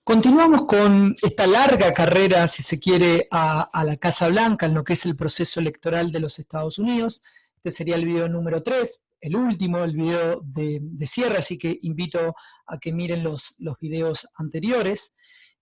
Continuamos con esta larga carrera, si se quiere, a la Casa Blanca, en lo que es el proceso electoral de los Estados Unidos. Este sería el video número 3, el último, el video de cierre, así que invito a que miren los videos anteriores.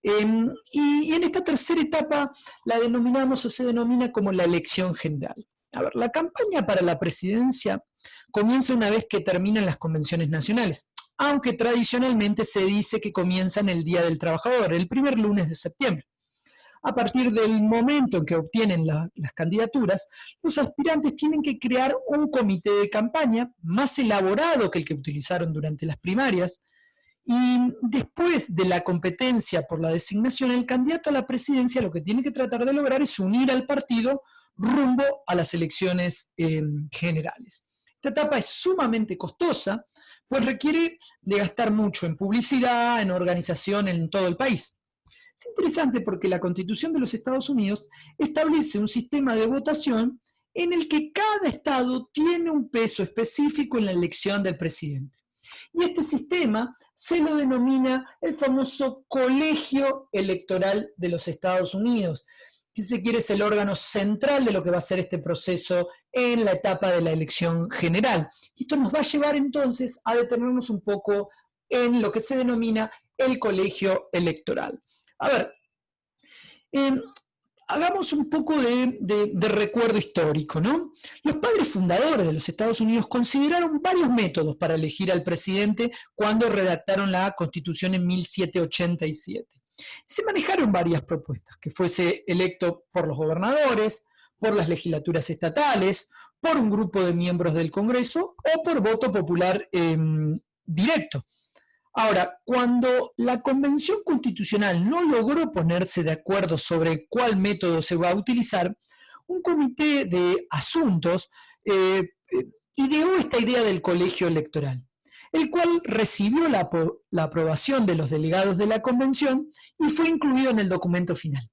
Y en esta tercera etapa la denominamos o se denomina como la elección general. A ver, la campaña para la presidencia comienza una vez que terminan las convenciones nacionales, aunque tradicionalmente se dice que comienzan el Día del Trabajador, el primer lunes de septiembre. A partir del momento en que obtienen las candidaturas, los aspirantes tienen que crear un comité de campaña más elaborado que el que utilizaron durante las primarias, y después de la competencia por la designación, el candidato a la presidencia lo que tiene que tratar de lograr es unir al partido rumbo a las elecciones generales. Esta etapa es sumamente costosa, pues requiere de gastar mucho en publicidad, en organización en todo el país. Es interesante porque la Constitución de los Estados Unidos establece un sistema de votación en el que cada estado tiene un peso específico en la elección del presidente. Y este sistema se lo denomina el famoso Colegio Electoral de los Estados Unidos. Si se quiere, es el órgano central de lo que va a ser este proceso en la etapa de la elección general. Y esto nos va a llevar entonces a detenernos un poco en lo que se denomina el colegio electoral. A ver, hagamos un poco de recuerdo histórico, ¿no? Los padres fundadores de los Estados Unidos consideraron varios métodos para elegir al presidente cuando redactaron la Constitución en 1787. Se manejaron varias propuestas, que fuese electo por los gobernadores, por las legislaturas estatales, por un grupo de miembros del Congreso o por voto popular directo. Ahora, cuando la Convención Constitucional no logró ponerse de acuerdo sobre cuál método se va a utilizar, un comité de asuntos ideó esta idea del colegio electoral, el cual recibió la aprobación de los delegados de la Convención y fue incluido en el documento final.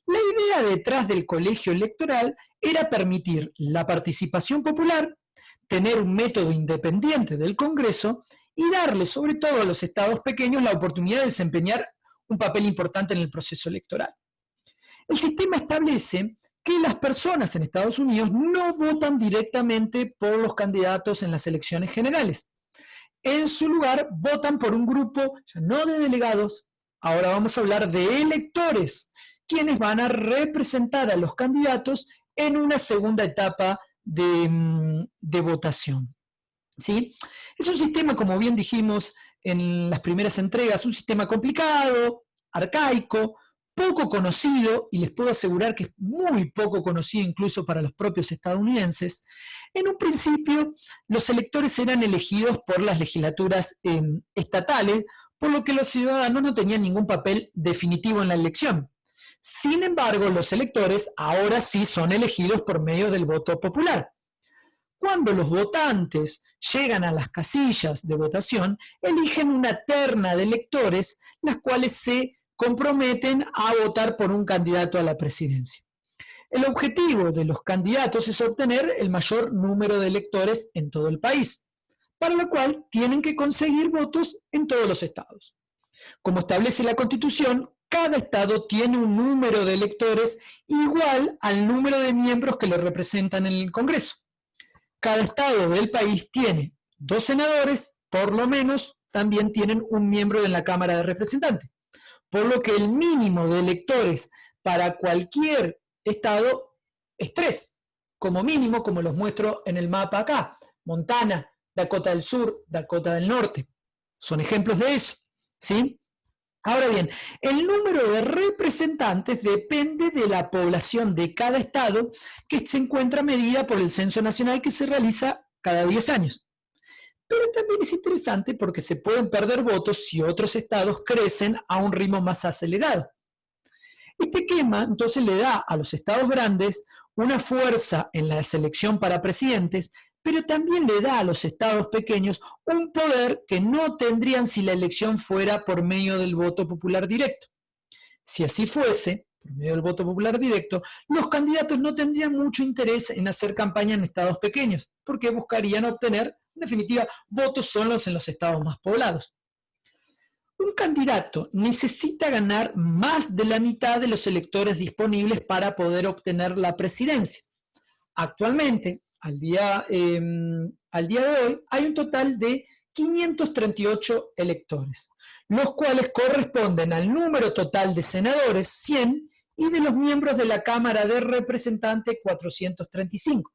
La idea detrás del colegio electoral era permitir la participación popular, tener un método independiente del Congreso y darle, sobre todo a los estados pequeños, la oportunidad de desempeñar un papel importante en el proceso electoral. El sistema establece que las personas en Estados Unidos no votan directamente por los candidatos en las elecciones generales. En su lugar, votan por un grupo, ya no de delegados, ahora vamos a hablar de electores, quienes van a representar a los candidatos en una segunda etapa de votación. ¿Sí? Es un sistema, como bien dijimos en las primeras entregas, un sistema complicado, arcaico, poco conocido, y les puedo asegurar que es muy poco conocido incluso para los propios estadounidenses. En un principio, los electores eran elegidos por las legislaturas estatales, por lo que los ciudadanos no tenían ningún papel definitivo en la elección. Sin embargo, los electores ahora sí son elegidos por medio del voto popular. Cuando los votantes llegan a las casillas de votación, eligen una terna de electores, las cuales se comprometen a votar por un candidato a la presidencia. El objetivo de los candidatos es obtener el mayor número de electores en todo el país, para lo cual tienen que conseguir votos en todos los estados. Como establece la Constitución, cada estado tiene un número de electores igual al número de miembros que lo representan en el Congreso. Cada estado del país tiene 2 senadores, por lo menos también tienen un miembro en la Cámara de Representantes, por lo que el mínimo de electores para cualquier estado es 3, como mínimo, como los muestro en el mapa acá: Montana, Dakota del Sur, Dakota del Norte, son ejemplos de eso, ¿sí? Ahora bien, el número de representantes depende de la población de cada estado, que se encuentra medida por el Censo Nacional, que se realiza cada 10 años. Pero también es interesante porque se pueden perder votos si otros estados crecen a un ritmo más acelerado. Este esquema entonces le da a los estados grandes una fuerza en la selección para presidentes, pero también le da a los estados pequeños un poder que no tendrían si la elección fuera por medio del voto popular directo. Si así fuese, por medio del voto popular directo, los candidatos no tendrían mucho interés en hacer campaña en estados pequeños, porque buscarían obtener, en definitiva, votos solos en los estados más poblados. Un candidato necesita ganar más de la mitad de los electores disponibles para poder obtener la presidencia. Actualmente, al día de hoy, hay un total de 538 electores, los cuales corresponden al número total de senadores, 100, y de los miembros de la Cámara de Representantes, 435.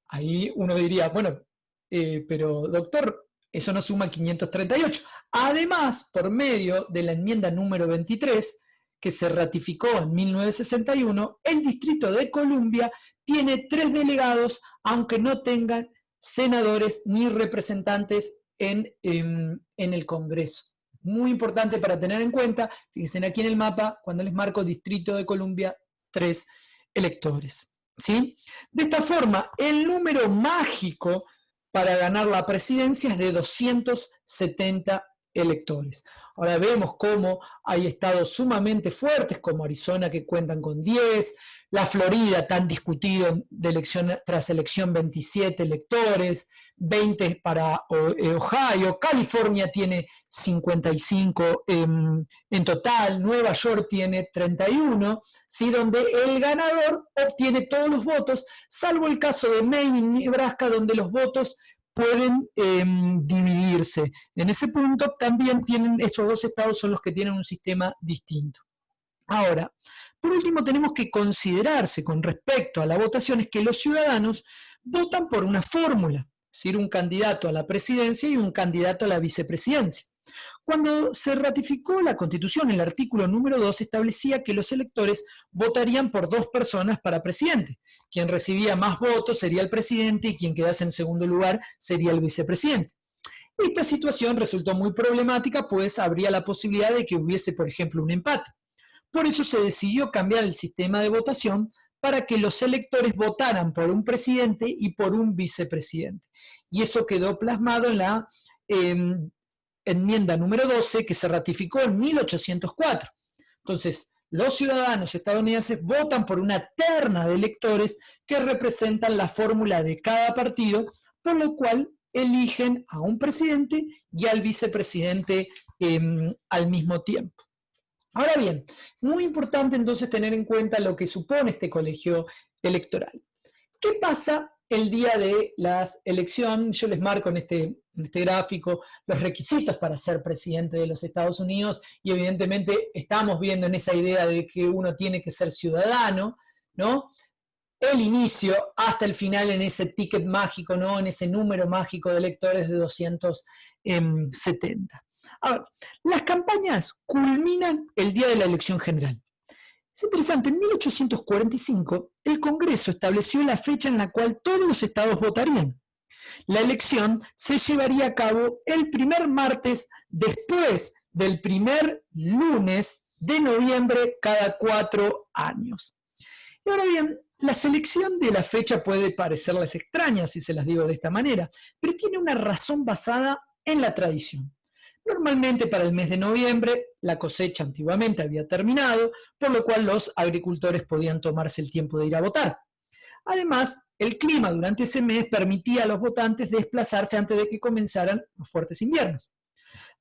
Ahí uno diría, bueno, pero doctor, eso no suma 538. Además, por medio de la enmienda número 23, que se ratificó en 1961, el Distrito de Columbia tiene 3 delegados, aunque no tengan senadores ni representantes en el Congreso. Muy importante para tener en cuenta, fíjense aquí en el mapa, cuando les marco Distrito de Columbia, 3 electores. ¿Sí? De esta forma, el número mágico para ganar la presidencia es de 270 electores. Ahora vemos cómo hay estados sumamente fuertes como Arizona, que cuentan con 10, la Florida, tan discutido de elección tras elección, 27 electores, 20 para Ohio, California tiene 55 en total, Nueva York tiene 31, ¿sí? Donde el ganador obtiene todos los votos, salvo el caso de Maine y Nebraska, donde los votos pueden dividirse. En ese punto también tienen, esos dos estados son los que tienen un sistema distinto. Ahora, por último, tenemos que considerarse con respecto a la votación es que los ciudadanos votan por una fórmula, es decir, un candidato a la presidencia y un candidato a la vicepresidencia. Cuando se ratificó la Constitución, el artículo número 2 establecía que los electores votarían por 2 personas para presidente. Quien recibía más votos sería el presidente y quien quedase en segundo lugar sería el vicepresidente. Esta situación resultó muy problemática, pues habría la posibilidad de que hubiese, por ejemplo, un empate. Por eso se decidió cambiar el sistema de votación para que los electores votaran por un presidente y por un vicepresidente. Y eso quedó plasmado en la enmienda número 12, que se ratificó en 1804. Entonces, los ciudadanos estadounidenses votan por una terna de electores que representan la fórmula de cada partido, por lo cual eligen a un presidente y al vicepresidente al mismo tiempo. Ahora bien, muy importante entonces tener en cuenta lo que supone este colegio electoral. ¿Qué pasa el día de las elecciones? Yo les marco en este gráfico los requisitos para ser presidente de los Estados Unidos y evidentemente estamos viendo en esa idea de que uno tiene que ser ciudadano, ¿no? El inicio hasta el final en ese ticket mágico, ¿no? En ese número mágico de electores de 270. Ahora, las campañas culminan el día de la elección general. Es interesante, en 1845 el Congreso estableció la fecha en la cual todos los estados votarían. La elección se llevaría a cabo el primer martes después del primer lunes de noviembre cada 4 años. Y ahora bien, la selección de la fecha puede parecerles extraña si se las digo de esta manera, pero tiene una razón basada en la tradición. Normalmente para el mes de noviembre la cosecha antiguamente había terminado, por lo cual los agricultores podían tomarse el tiempo de ir a votar. Además, el clima durante ese mes permitía a los votantes desplazarse antes de que comenzaran los fuertes inviernos.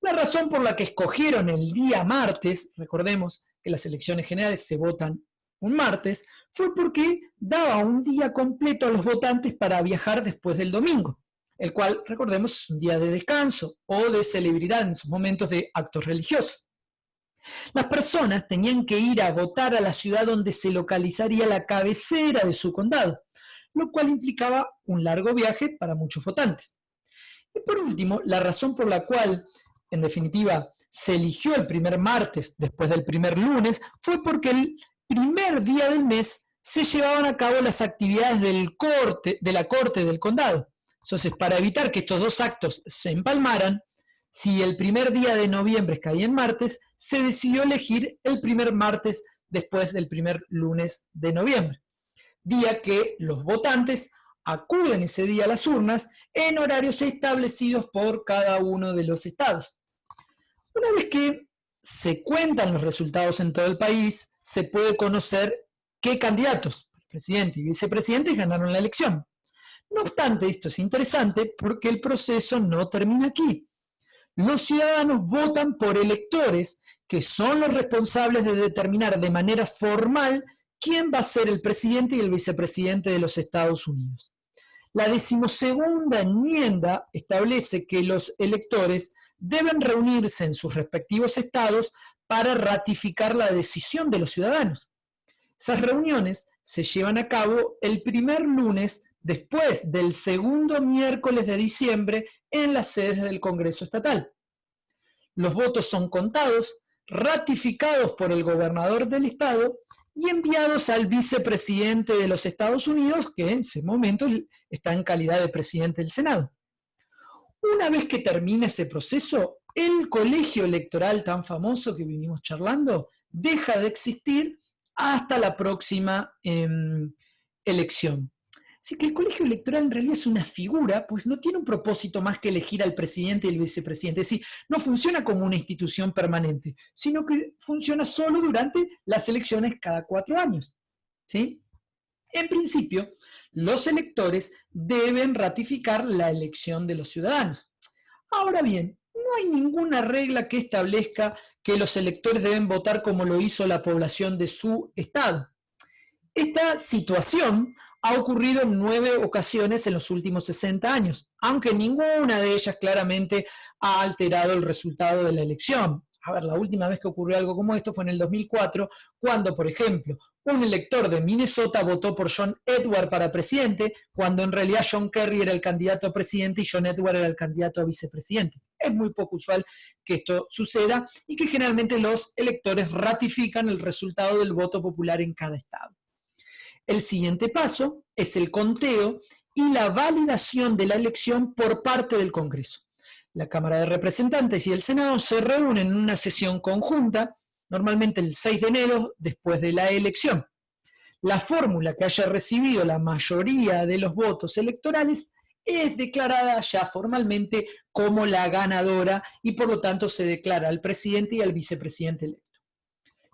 La razón por la que escogieron el día martes, recordemos que las elecciones generales se votan un martes, fue porque daba un día completo a los votantes para viajar después del domingo, el cual, recordemos, es un día de descanso o de celebridad en sus momentos de actos religiosos. Las personas tenían que ir a votar a la ciudad donde se localizaría la cabecera de su condado, lo cual implicaba un largo viaje para muchos votantes. Y por último, la razón por la cual, en definitiva, se eligió el primer martes después del primer lunes fue porque el primer día del mes se llevaban a cabo las actividades de la corte del condado. Entonces, para evitar que estos dos actos se empalmaran, si el primer día de noviembre caía en martes, se decidió elegir el primer martes después del primer lunes de noviembre, día que los votantes acuden ese día a las urnas en horarios establecidos por cada uno de los estados. Una vez que se cuentan los resultados en todo el país, se puede conocer qué candidatos, presidente y vicepresidente, ganaron la elección. No obstante, esto es interesante porque el proceso no termina aquí. los ciudadanos votan por electores que son los responsables de determinar de manera formal quién va a ser el presidente y el vicepresidente de los Estados Unidos. La 12ª enmienda establece que los electores deben reunirse en sus respectivos estados para ratificar la decisión de los ciudadanos. Esas reuniones se llevan a cabo el primer lunes después del segundo miércoles de diciembre en las sedes del Congreso Estatal. Los votos son contados, ratificados por el gobernador del estado y enviados al vicepresidente de los Estados Unidos, que en ese momento está en calidad de presidente del Senado. Una vez que termina ese proceso, el colegio electoral tan famoso que vinimos charlando deja de existir hasta la próxima elección. Así que el colegio electoral en realidad es una figura, pues no tiene un propósito más que elegir al presidente y el vicepresidente. Es decir, no funciona como una institución permanente, sino que funciona solo durante las elecciones cada 4 años. ¿Sí? En principio, los electores deben ratificar la elección de los ciudadanos. Ahora bien, no hay ninguna regla que establezca que los electores deben votar como lo hizo la población de su estado. Esta situación ha ocurrido en 9 ocasiones en los últimos 60 años, aunque ninguna de ellas claramente ha alterado el resultado de la elección. A ver, la última vez que ocurrió algo como esto fue en el 2004, cuando, por ejemplo, un elector de Minnesota votó por John Edward para presidente, cuando en realidad John Kerry era el candidato a presidente y John Edward era el candidato a vicepresidente. Es muy poco usual que esto suceda y que generalmente los electores ratifican el resultado del voto popular en cada estado. El siguiente paso es el conteo y la validación de la elección por parte del Congreso. La Cámara de Representantes y el Senado se reúnen en una sesión conjunta, normalmente el 6 de enero, después de la elección. La fórmula que haya recibido la mayoría de los votos electorales es declarada ya formalmente como la ganadora y por lo tanto se declara al presidente y al vicepresidente electo.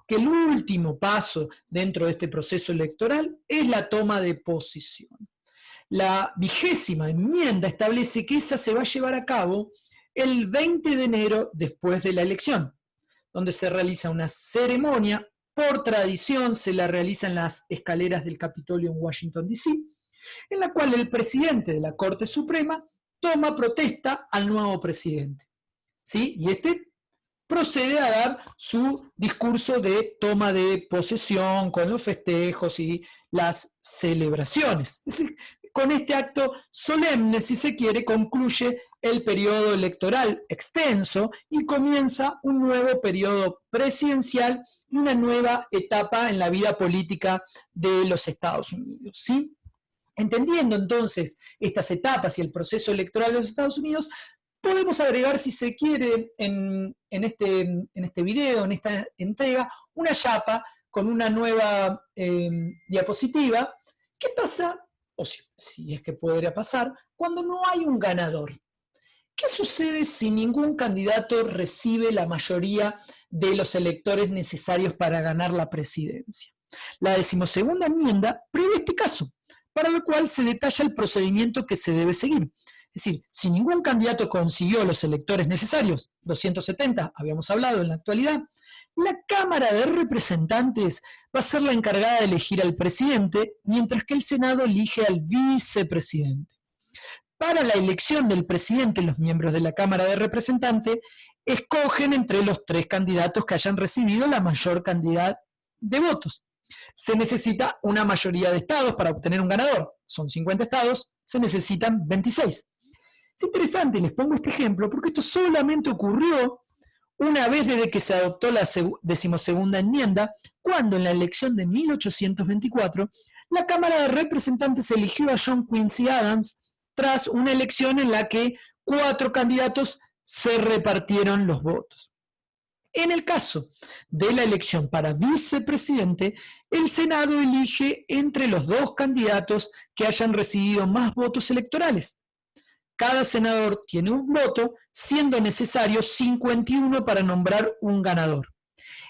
Que el último paso dentro de este proceso electoral es la toma de posesión. La 20ª enmienda establece que esa se va a llevar a cabo el 20 de enero después de la elección, donde se realiza una ceremonia, por tradición se la realiza en las escaleras del Capitolio en Washington, D.C., en la cual el presidente de la Corte Suprema toma protesta al nuevo presidente. ¿Sí? Y este procede a dar su discurso de toma de posesión con los festejos y las celebraciones. Es decir, con este acto solemne, si se quiere, concluye el periodo electoral extenso y comienza un nuevo periodo presidencial y una nueva etapa en la vida política de los Estados Unidos. ¿Sí? Entendiendo entonces estas etapas y el proceso electoral de los Estados Unidos, podemos agregar, si se quiere, en este video, en esta entrega, una chapa con una nueva diapositiva. ¿Qué pasa, o si es que podría pasar, cuando no hay un ganador? ¿Qué sucede si ningún candidato recibe la mayoría de los electores necesarios para ganar la presidencia? La 12ª enmienda prevé este caso, para lo cual se detalla el procedimiento que se debe seguir. Es decir, si ningún candidato consiguió los electores necesarios, 270, habíamos hablado en la actualidad, la Cámara de Representantes va a ser la encargada de elegir al presidente, mientras que el Senado elige al vicepresidente. Para la elección del presidente, los miembros de la Cámara de Representantes escogen entre los 3 candidatos que hayan recibido la mayor cantidad de votos. Se necesita una mayoría de estados para obtener un ganador. Son 50 estados, se necesitan 26. Es interesante, les pongo este ejemplo, porque esto solamente ocurrió una vez desde que se adoptó la 12ª enmienda, cuando en la elección de 1824, la Cámara de Representantes eligió a John Quincy Adams tras una elección en la que 4 candidatos se repartieron los votos. En el caso de la elección para vicepresidente, el Senado elige entre los 2 candidatos que hayan recibido más votos electorales. Cada senador tiene un voto, siendo necesario 51 para nombrar un ganador.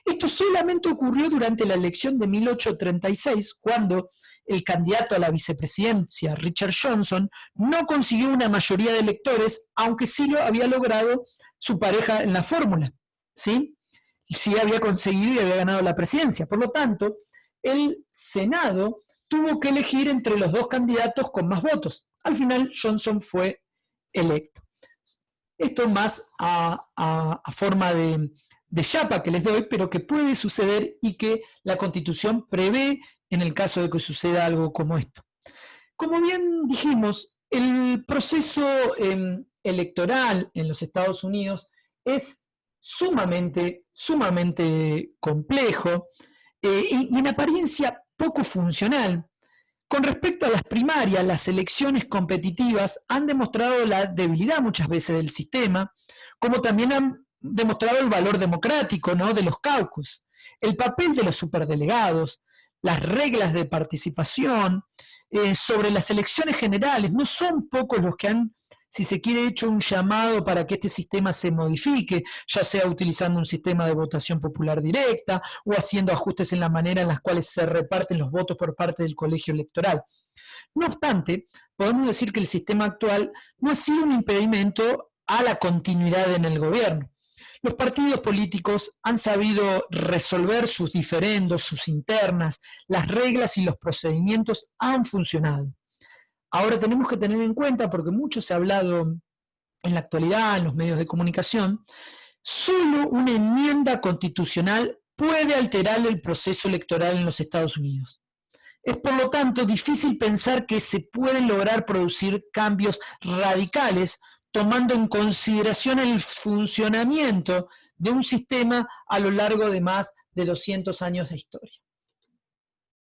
Esto solamente ocurrió durante la elección de 1836, cuando el candidato a la vicepresidencia, Richard Johnson, no consiguió una mayoría de electores, aunque sí lo había logrado su pareja en la fórmula, ¿sí? Sí había conseguido y había ganado la presidencia. Por lo tanto, el Senado tuvo que elegir entre los dos candidatos con más votos. Al final, Johnson fue electo. Esto más a forma de chapa que les doy, pero que puede suceder y que la Constitución prevé en el caso de que suceda algo como esto. Como bien dijimos, el proceso electoral en los Estados Unidos es sumamente complejo y en apariencia poco funcional. Con respecto a las primarias, las elecciones competitivas han demostrado la debilidad muchas veces del sistema, como también han demostrado el valor democrático, ¿no?, de los caucus, el papel de los superdelegados, las reglas de participación, sobre las elecciones generales. No son pocos los que han, si se quiere, hecho un llamado para que este sistema se modifique, ya sea utilizando un sistema de votación popular directa o haciendo ajustes en la manera en las cuales se reparten los votos por parte del colegio electoral. No obstante, podemos decir que el sistema actual no ha sido un impedimento a la continuidad en el gobierno. Los partidos políticos han sabido resolver sus diferendos, sus internas, las reglas y los procedimientos han funcionado. Ahora tenemos que tener en cuenta, porque mucho se ha hablado en la actualidad en los medios de comunicación, solo una enmienda constitucional puede alterar el proceso electoral en los Estados Unidos. Es por lo tanto difícil pensar que se pueden lograr producir cambios radicales tomando en consideración el funcionamiento de un sistema a lo largo de más de 200 años de historia.